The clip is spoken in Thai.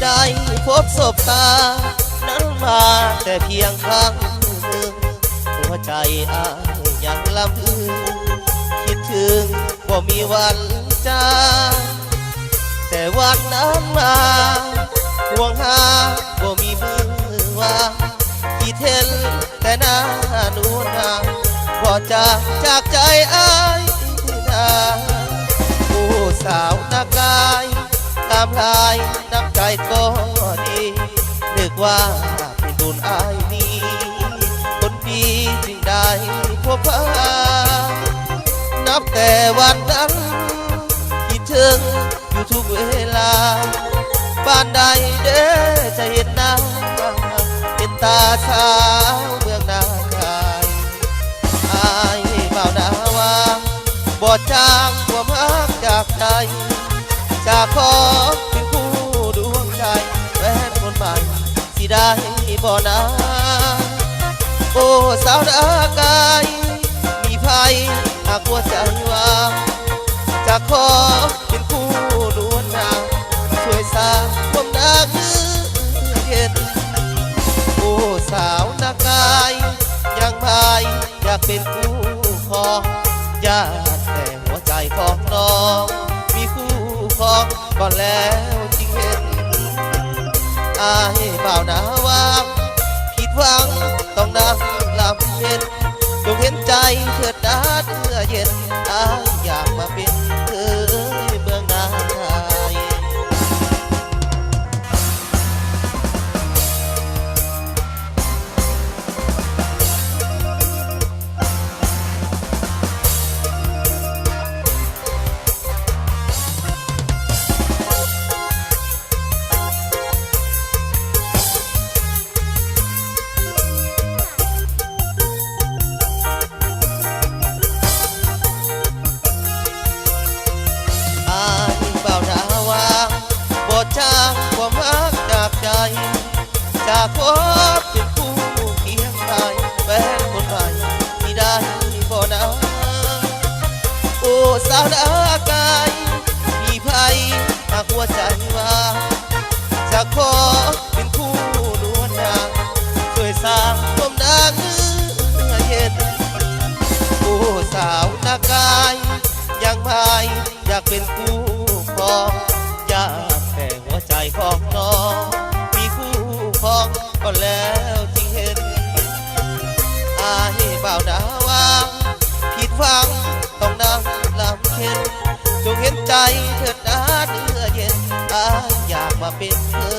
ได้พบศพตานั้นมาแต่เพียงครั้งหนึ่งหัวใจอ้ายยังลำพึงคิดถึงว่ามีวันจางแต่วันนั้นมาห่วงหาว่ามีมือว่างคิดเห็นแต่หน้านูนนางพอจากใจอ้ายนาผู้สาวนักกายตามลายนับใจก็ดีนึกว่าเป็นบุญอ้ายนี้คนดีจึงได้พบพานับแต่วันนั้นคิดถึงอยู่ทุกเวลาบ้านใดเด้อจะเห็นหน้าเป็นตาสาวเมืองนาคายอายเบาหน้าวางบ่จางความรักจากใจจากขอเป็นผู้ดวงใจแฟนคนใหม่สิได้บ่นาโอ้สาวดากายมีภัยหากหัวใจว่างจากขอเป็นผู้ดวงนางช่วยสร้างความน่าเย็นโอ้สาวดากายยังพายอยากเป็นผู้ครองญาติแต่หัวใจของน้องมีคู่ครองก่อนแล้วจริงเห็นอายเบาหน้าวางผิดหวังต้องนั่งลำเย็นจงเห็นใจเถิดนะเมื่อเย็นอายอยากมาเป็นเธอเมืองนาไทยจางความรักจากใจจากพบเป็นผู้เคียงกายแฟนคนใหม่ที่ได้บ่นาโอ้สาวดากายมีภัยหากหัวใจว่างจากขอเป็นผู้ดวงนางช่วยสร้างความน่าเย็นโอ้สาวดากายยังพายอยากเป็นผู้ครองอยากแต่หัวใจของน้องมีคู่ครองก็แล้วจริงเห็นอายเบาหน้าวางผิดหวังต้องนั่งลำเค็นจงเห็นใจเถิดนะเนื้อเย็นอายอยากมาเป็นเธอ